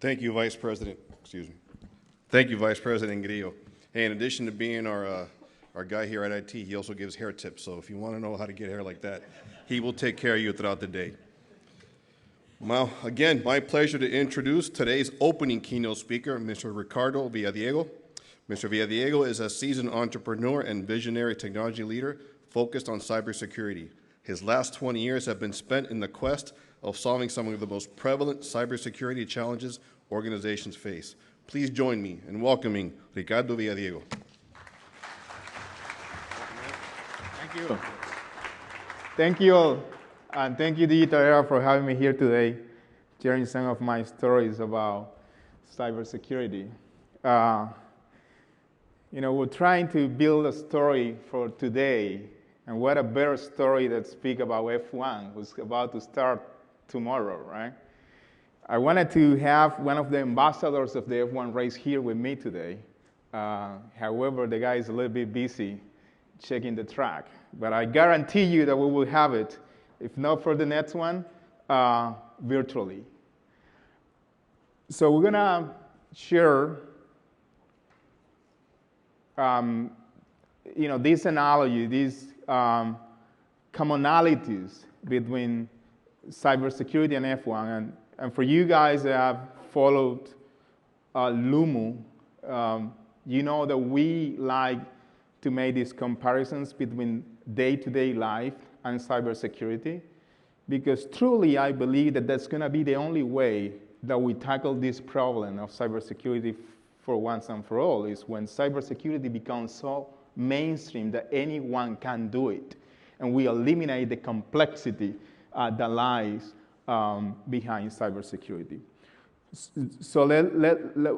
Thank you, Vice President. Excuse me. Thank you, Vice President Grillo. Hey, in addition to being our guy here at IT, he also gives hair tips. So if you want to know how to get hair like that, he will take care of you throughout the day. Well, again, my pleasure to introduce today's opening keynote speaker, Mr. Ricardo Villadiego. Mr. Villadiego is a seasoned entrepreneur and visionary technology leader focused on cybersecurity. His last 20 years have been spent in the quest of solving some of the most prevalent cybersecurity challenges organizations face. Please join me in welcoming Ricardo Villadiego. Thank you. Thank you all. And thank you, Digital Era, for having me here today, sharing some of my stories about cybersecurity. We're trying to build a story for today, and what a better story that speaks about F1, who's about to start tomorrow, right? I wanted to have one of the ambassadors of the F1 race here with me today. However, the guy is a little bit busy checking the track, but I guarantee you that we will have it, if not for the next one, virtually. So we're gonna share this analogy, these commonalities between cybersecurity and F1. And for you guys that have followed Lumu, you know that we like to make these comparisons between day-to-day life and cybersecurity, because truly I believe that that's going to be the only way that we tackle this problem of cybersecurity for once and for all, is when cybersecurity becomes so mainstream that anyone can do it, and we eliminate the complexity that lies behind cybersecurity. So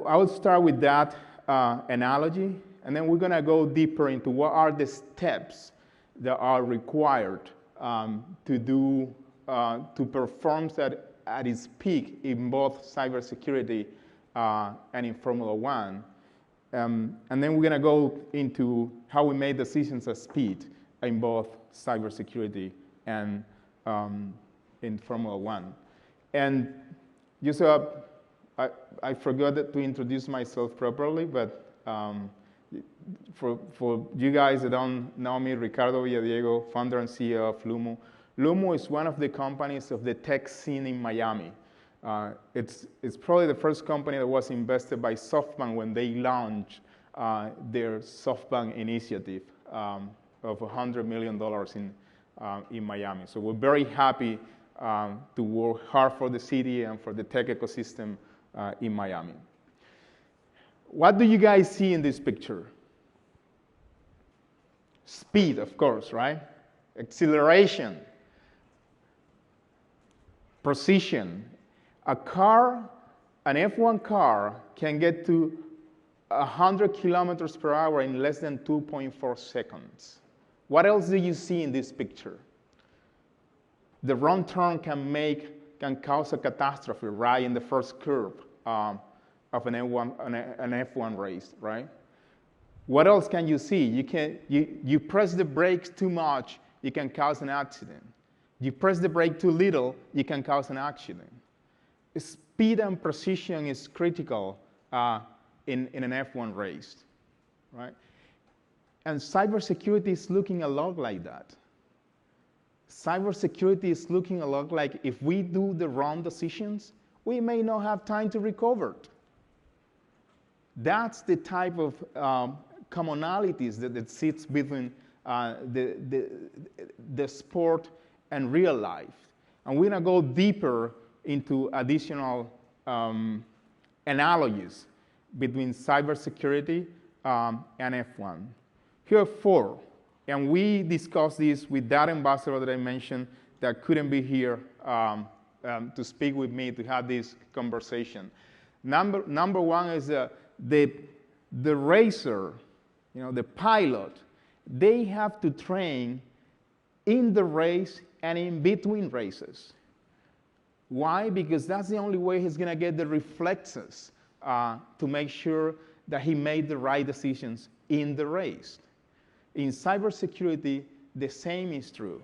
I will start with that analogy, and then we're going to go deeper into what are the steps that are required to perform that at its peak in both cybersecurity and in Formula One. And then we're going to go into how we made decisions at speed in both cybersecurity and in Formula One. And just I forgot to introduce myself properly, but for you guys that don't know me, Ricardo Villadiego, founder and CEO of Lumu. Lumu is one of the companies of the tech scene in Miami. It's probably the first company that was invested by SoftBank when they launched their SoftBank initiative of $100 million in Miami. So we're very happy to work hard for the city and for the tech ecosystem in Miami. What do you guys see in this picture? Speed, of course, right? Acceleration, precision. A car, an F1 car, can get to 100 kilometers per hour in less than 2.4 seconds. What else do you see in this picture? The wrong turn can cause a catastrophe right in the first curve of an F1 race, right? What else can you see? You press the brakes too much, you can cause an accident. You press the brake too little, you can cause an accident. Speed and precision is critical in an F1 race, right? And cybersecurity is looking a lot like that. Cybersecurity is looking a lot like if we do the wrong decisions, we may not have time to recover it. That's the type of commonalities that sits between the sport and real life. And we're going to go deeper into additional analogies between cybersecurity and F1. Here are four, and we discussed this with that ambassador that I mentioned that couldn't be here to speak with me to have this conversation. Number one is the racer, the pilot. They have to train in the race and in between races. Why? Because that's the only way he's going to get the reflexes to make sure that he made the right decisions in the race. In cybersecurity, the same is true.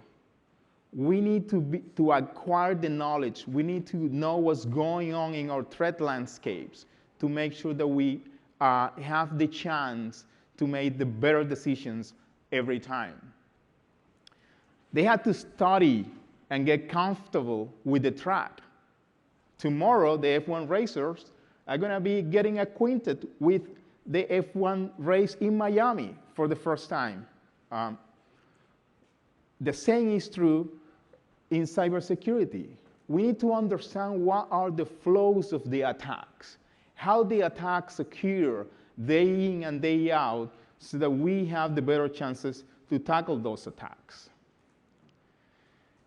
We need to acquire the knowledge. We need to know what's going on in our threat landscapes to make sure that we have the chance to make the better decisions every time. They had to study and get comfortable with the track. Tomorrow, the F1 racers are going to be getting acquainted with the F1 race in Miami for the first time. The same is true in cybersecurity. We need to understand what are the flows of the attacks, how the attacks occur day in and day out, so that we have the better chances to tackle those attacks.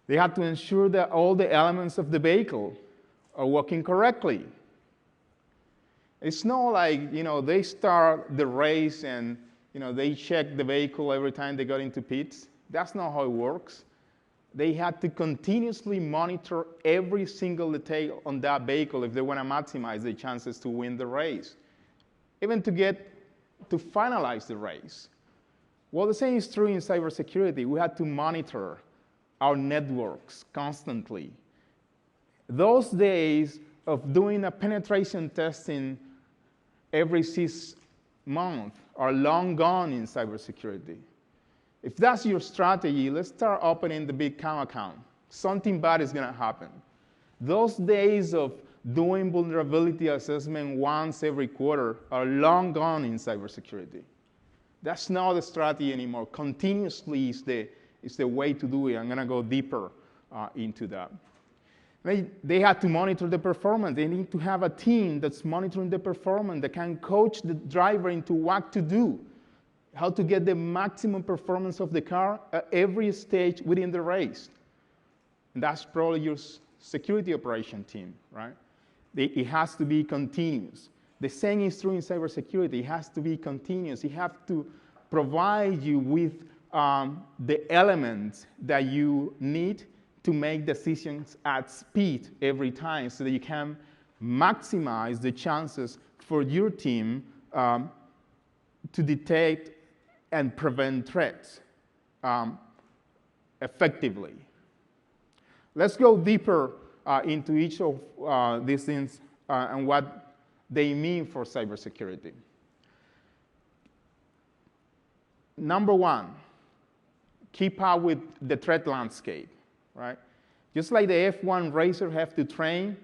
They have to ensure that all the elements of the vehicle are working correctly. It's not like, they start the race and, they check the vehicle every time they got into pits. That's not how it works. They had to continuously monitor every single detail on that vehicle if they want to maximize the chances to win the race, even to finalize the race. Well, the same is true in cybersecurity. We had to monitor our networks constantly. Those days of doing a penetration testing every 6 months are long gone in cybersecurity. If that's your strategy, let's start opening the big account. Something bad is going to happen. Those days of doing vulnerability assessment once every quarter are long gone in cybersecurity. That's not the strategy anymore. Continuously is the way to do it. I'm going to go deeper into that. They had to monitor the performance. They need to have a team that's monitoring the performance, that can coach the driver into what to do, how to get the maximum performance of the car at every stage within the race. And that's probably your security operation team, right? It has to be continuous. The same is true in cybersecurity. It has to be continuous. It has to provide you with the elements that you need to make decisions at speed every time so that you can maximize the chances for your team to detect and prevent threats effectively. Let's go deeper into each of these things and what they mean for cybersecurity. Number one, keep up with the threat landscape, right? Just like the F1 racers have to train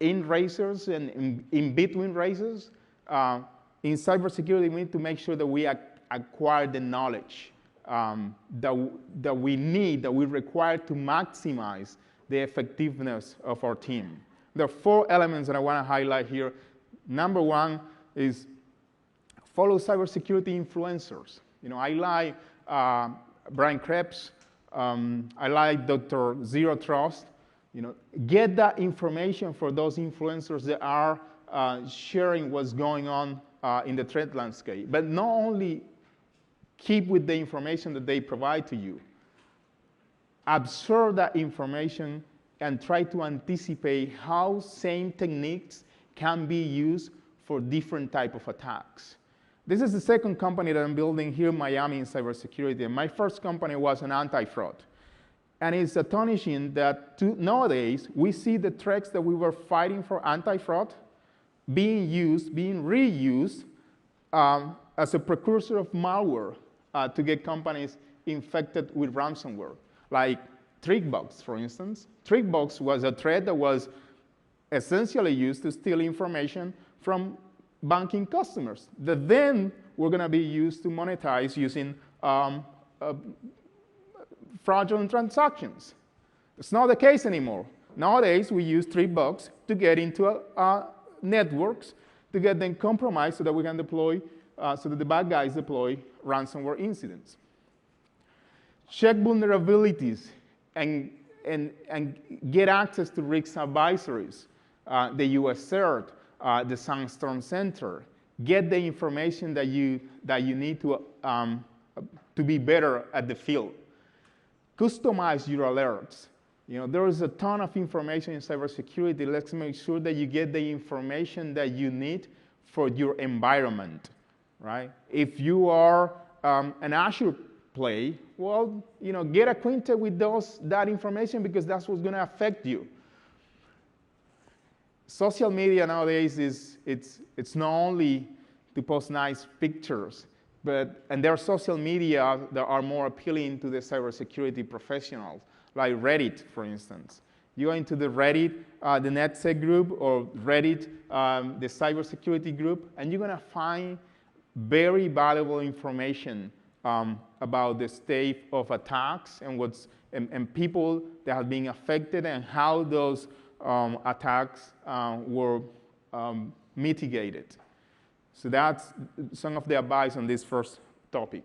in races and in between races, in cybersecurity, we need to make sure that we acquire the knowledge that we need, that we require to maximize the effectiveness of our team. There are 4 elements that I want to highlight here. Number one is follow cybersecurity influencers. I like Brian Krebs. I like Dr. Zero Trust. Get that information for those influencers that are sharing what's going on in the threat landscape. But not only keep with the information that they provide to you, absorb that information and try to anticipate how same techniques can be used for different type of attacks. This is the second company that I'm building here in Miami in cybersecurity. And my first company was an anti-fraud. And it's astonishing that nowadays we see the threats that we were fighting for anti-fraud being reused as a precursor of malware to get companies infected with ransomware. Like TrickBox, for instance. TrickBox was a threat that was essentially used to steal information from banking customers that then were going to be used to monetize using fraudulent transactions. It's not the case anymore. Nowadays, we use TrickBox to get into networks to get them compromised so that we can deploy, so that the bad guys deploy ransomware incidents. Check vulnerabilities and get access to risk advisories, the US CERT, the Sandstorm Center. Get the information that you need to be better at the field. Customize your alerts. There is a ton of information in cybersecurity. Let's make sure that you get the information that you need for your environment, right? If you are an Azure play, well, get acquainted with that information because that's what's going to affect you. Social media nowadays it's not only to post nice pictures, and there are social media that are more appealing to the cybersecurity professionals, like Reddit, for instance. You go into the Reddit, the NetSec group, or Reddit, the cybersecurity group, and you're going to find very valuable information about the state of attacks and people that have been affected and how those attacks were mitigated. So that's some of the advice on this first topic.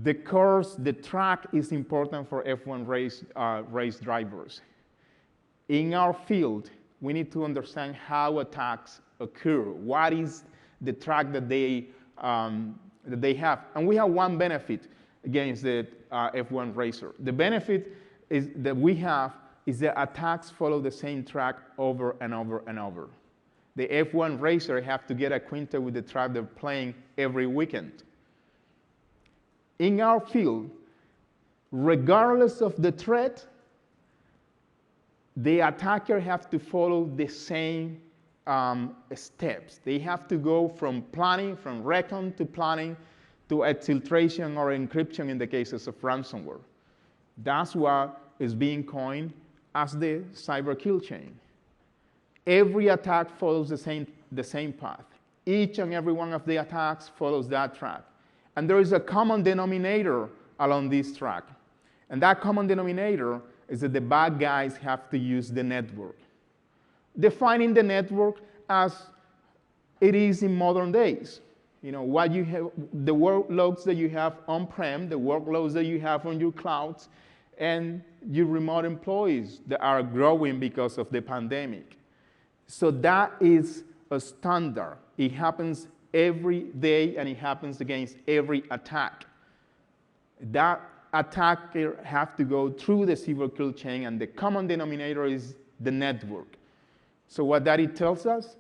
The course, the track is important for F1 race drivers. In our field, we need to understand how attacks occur. What is the track that they have? And we have one benefit against the F1 racer. The benefit that we have is that attacks follow the same track over and over and over. The F1 racer have to get acquainted with the track they're playing every weekend. In our field, regardless of the threat, the attacker have to follow the same steps. They have to go from planning, from recon to planning, to exfiltration or encryption in the cases of ransomware. That's what is being coined as the cyber kill chain. Every attack follows the same path. Each and every one of the attacks follows that track. And there is a common denominator along this track. And that common denominator is that the bad guys have to use the network. Defining the network as it is in modern days. What you have, the workloads that you have on-prem, the workloads that you have on your clouds, and your remote employees that are growing because of the pandemic. So that is a standard. It happens every day, and it happens against every attack. That attacker have to go through the cyber kill chain, and the common denominator is the network. So what that it tells us,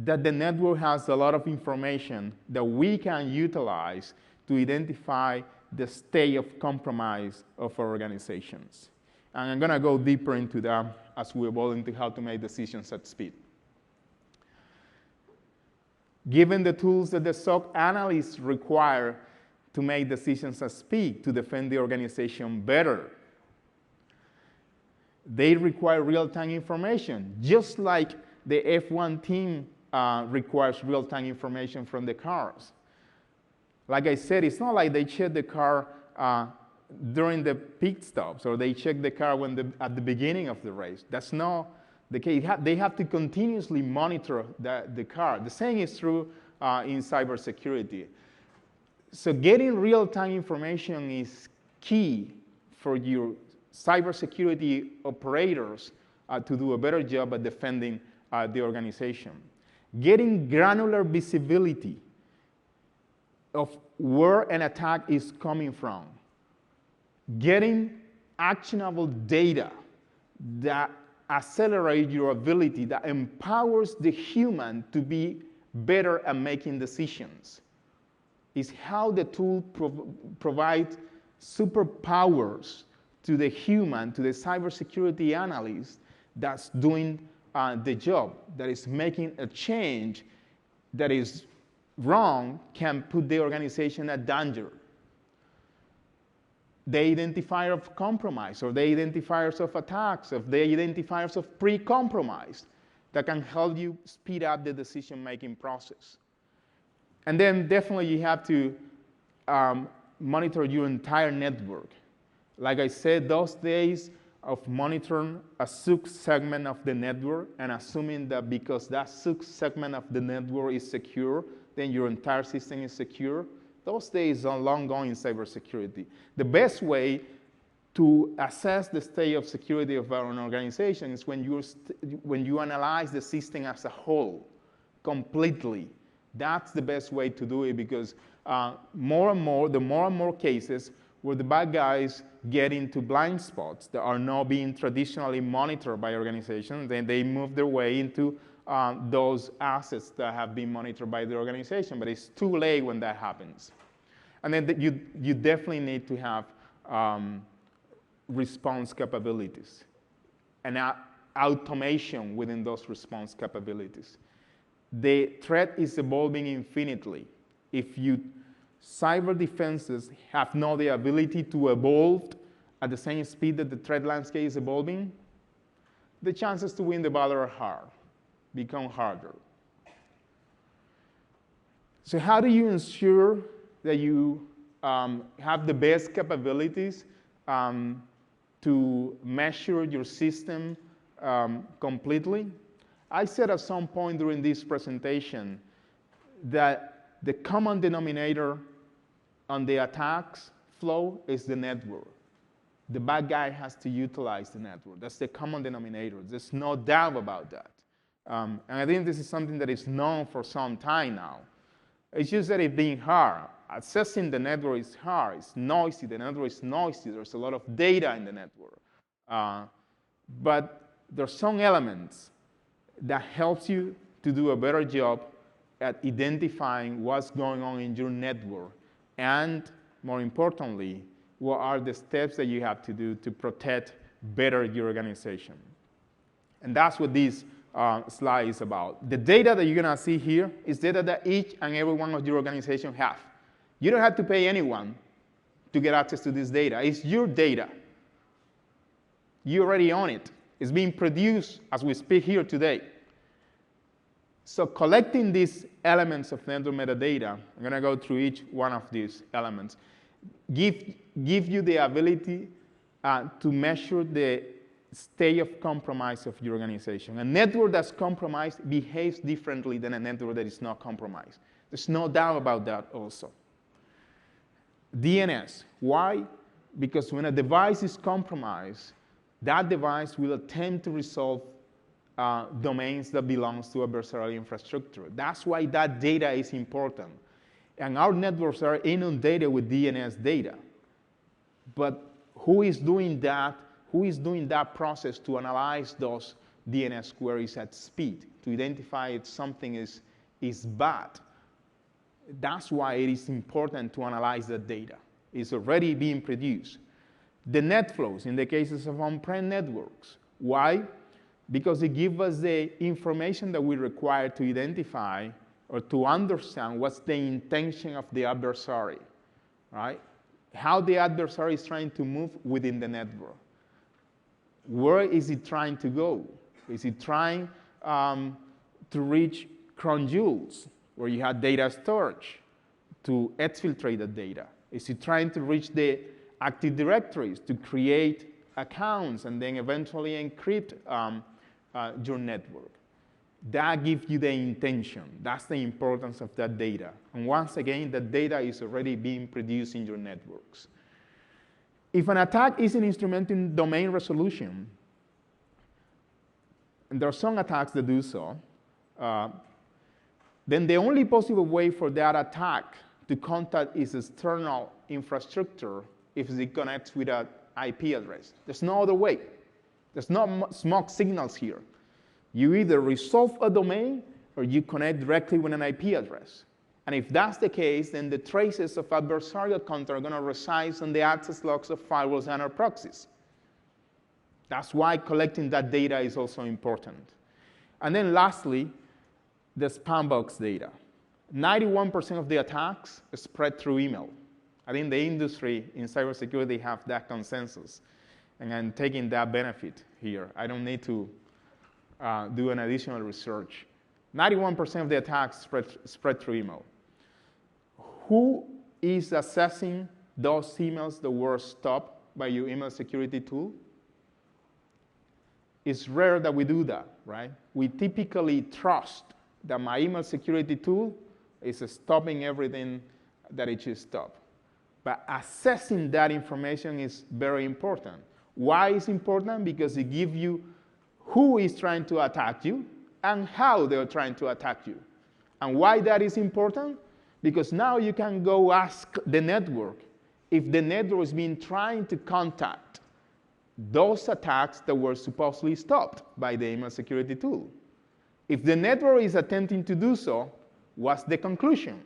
that the network has a lot of information that we can utilize to identify the state of compromise of our organizations. And I'm going to go deeper into that as we evolve into how to make decisions at speed. Given the tools that the SOC analysts require to make decisions at speed to defend the organization better, they require real-time information, just like the F1 team requires real-time information from the cars. Like I said, it's not like they check the car during the pit stops or they check the car at the beginning of the race. That's not the case. They have to continuously monitor the car. The same is true in cybersecurity. So getting real-time information is key for your cybersecurity operators to do a better job at defending the organization. Getting granular visibility of where an attack is coming from. Getting actionable data that accelerate your ability, that empowers the human to be better at making decisions, is how the tool provides superpowers to the human, to the cybersecurity analyst that's doing the job, that is making a change that is wrong, can put the organization at danger. The identifier of compromise, or the identifiers of attacks, or the identifiers of pre-compromise that can help you speed up the decision-making process. And then definitely you have to monitor your entire network. Like I said, those days of monitoring a segment of the network and assuming that because that segment of the network is secure, then your entire system is secure, those days are long gone in cybersecurity. The best way to assess the state of security of an organization is when you analyze the system as a whole, completely. That's the best way to do it, because more and more cases where the bad guys get into blind spots that are not being traditionally monitored by organizations, then they move their way into those assets that have been monitored by the organization, but it's too late when that happens. And then you definitely need to have response capabilities and automation within those response capabilities. The threat is evolving infinitely. If cyber defenses have not the ability to evolve at the same speed that the threat landscape is evolving, the chances to win the battle are become harder. So how do you ensure that you have the best capabilities to measure your system completely? I said at some point during this presentation that the common denominator on the attacks flow is the network. The bad guy has to utilize the network. That's the common denominator. There's no doubt about that. And I think this is something that is known for some time now. It's just that it's being hard. Accessing the network is hard. It's noisy. The network is noisy. There's a lot of data in the network. But there's some elements that helps you to do a better job at identifying what's going on in your network. And more importantly, what are the steps that you have to do to protect better your organization. And that's what this slide is about. The data that you're going to see here is data that each and every one of your organization have. You don't have to pay anyone to get access to this data. It's your data. You already own it. It's being produced as we speak here today. So collecting these elements of network metadata, I'm going to go through each one of these elements, give you the ability to measure the state of compromise of your organization. A network that's compromised behaves differently than a network that is not compromised. There's no doubt about that also. DNS. Why? Because when a device is compromised, that device will attempt to resolve domains that belongs to adversarial infrastructure. That's why that data is important. And our networks are inundated with DNS data. But who is doing that? Who is doing that process to analyze those DNS queries at speed, to identify if something is bad? That's why it is important to analyze that data. It's already being produced. The net flows in the cases of on-prem networks. Why? Because it gives us the information that we require to identify or to understand what's the intention of the adversary, right? How the adversary is trying to move within the network. Where is it trying to go? Is it trying to reach crown jewels, where you have data storage, to exfiltrate the data? Is it trying to reach the Active Directories to create accounts and then eventually encrypt your network? That gives you the intention. That's the importance of that data. And once again, that data is already being produced in your networks. If an attack is an instrument in domain resolution, and there are some attacks that do so, then the only possible way for that attack to contact its external infrastructure if it connects with an IP address. There's no other way. There's no smoke signals here. You either resolve a domain or you connect directly with an IP address. And if that's the case, then the traces of adversarial content are going to reside on the access logs of firewalls and our proxies. That's why collecting that data is also important. And then lastly, the spam box data. 91% of the attacks spread through email. I think the industry in cybersecurity have that consensus. And I'm taking that benefit here. I don't need to do an additional research. 91% of the attacks spread through email. Who is assessing those emails that were stopped by your email security tool? It's rare that we do that, right? We typically trust that my email security tool is stopping everything that it should stop. But assessing that information is very important. Why is important? Because it gives you who is trying to attack you and how they're trying to attack you. And why that is important? Because now you can go ask the network if the network has been trying to contact those attacks that were supposedly stopped by the email security tool. If the network is attempting to do so, what's the conclusion?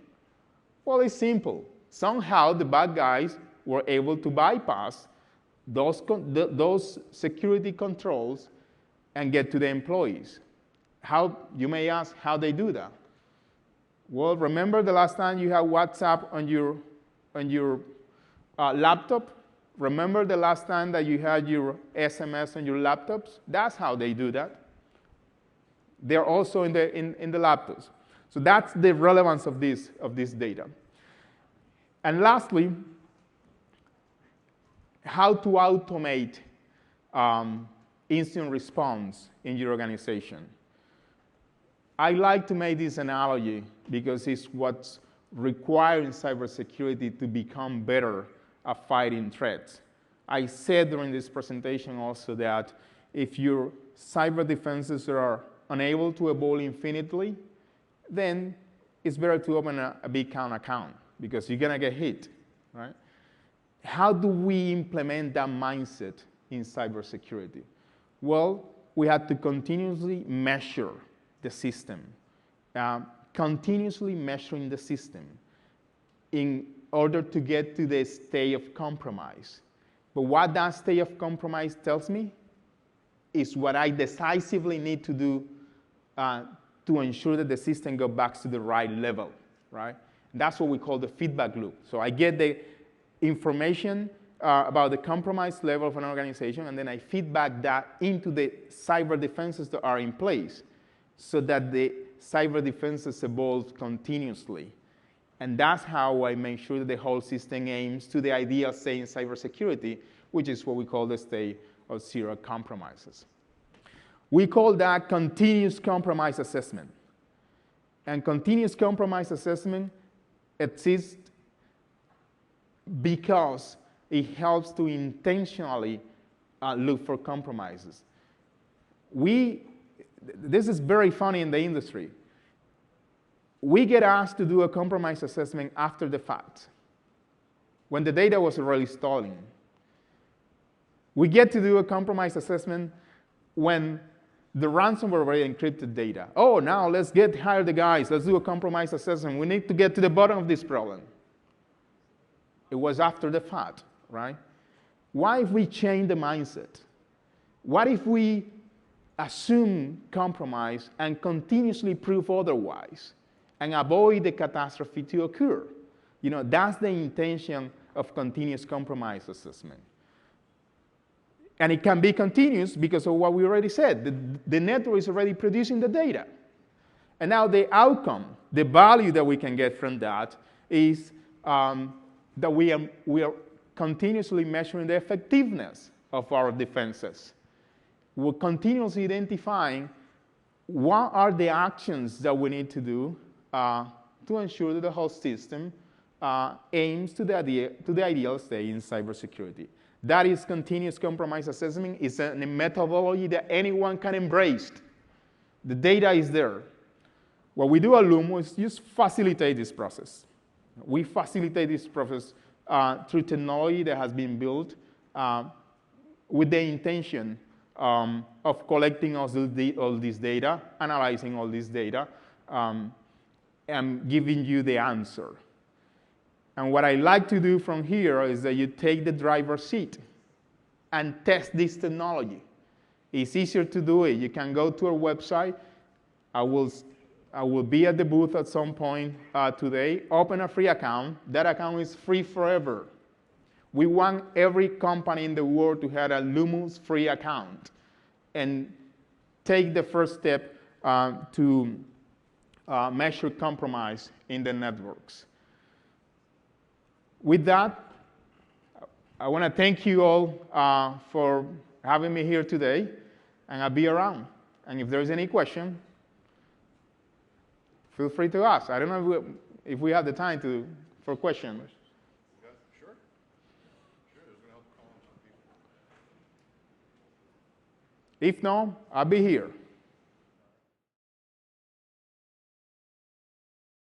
Well, it's simple. somehow the bad guys were able to bypass those security controls and get to the employees. How, you may ask, how they do that? Well, remember the last time you had WhatsApp on your laptop? Remember the last time that you had your SMS on your laptops? That's how they do that. They're also in the laptops. So that's the relevance of this data. And lastly, how to automate incident response in your organization. I like to make this analogy because it's what's required in cybersecurity to become better at fighting threats. I said during this presentation also that if your cyber defenses are unable to evolve infinitely, then it's better to open a big account because you're going to get hit, right? How do we implement that mindset in cybersecurity? Well, we had to continuously measure the system, continuously measuring the system in order to get to the state of compromise. But what that state of compromise tells me is what I decisively need to do to ensure that the system goes back to the right level, right? And that's what we call the feedback loop. So I get the information about the compromise level of an organization, and then I feedback that into the cyber defenses that are in place so that the cyber defenses evolve continuously. And that's how I make sure that the whole system aims to the ideal state in cybersecurity, which is what we call the state of zero compromises. We call that continuous compromise assessment. And continuous compromise assessment exists because it helps to intentionally look for compromises. This is very funny in the industry. We get asked to do a compromise assessment after the fact, when the data was already stolen. We get to do a compromise assessment when the ransomware already encrypted data. Oh, now let's hire the guys. Let's do a compromise assessment. We need to get to the bottom of this problem. It was after the fact, right? What if we change the mindset? What if we assume compromise and continuously prove otherwise and avoid the catastrophe to occur? You know, that's the intention of continuous compromise assessment. And it can be continuous because of what we already said. The network is already producing the data. And now the outcome, the value that we can get from that is that we are continuously measuring the effectiveness of our defenses. We're continuously identifying what are the actions that we need to do to ensure that the whole system aims to the ideal state in cybersecurity. That is continuous compromise assessment. It's a methodology that anyone can embrace. The data is there. What we do at Lumu is just facilitate this process. We facilitate this process through technology that has been built with the intention of collecting all this data, analyzing all this data, and giving you the answer. And what I like to do from here is that you take the driver's seat and test this technology. It's easier to do it. You can go to our website. I will be at the booth at some point today. Open a free account. That account is free forever. We want every company in the world to have a Lumu's free account and take the first step to measure compromise in the networks. With that, I want to thank you all for having me here today, and I'll be around. And if there's any question, feel free to ask. I don't know if we have the time for questions. Sure. Sure, it's going to help calm some people. If no, I'll be here.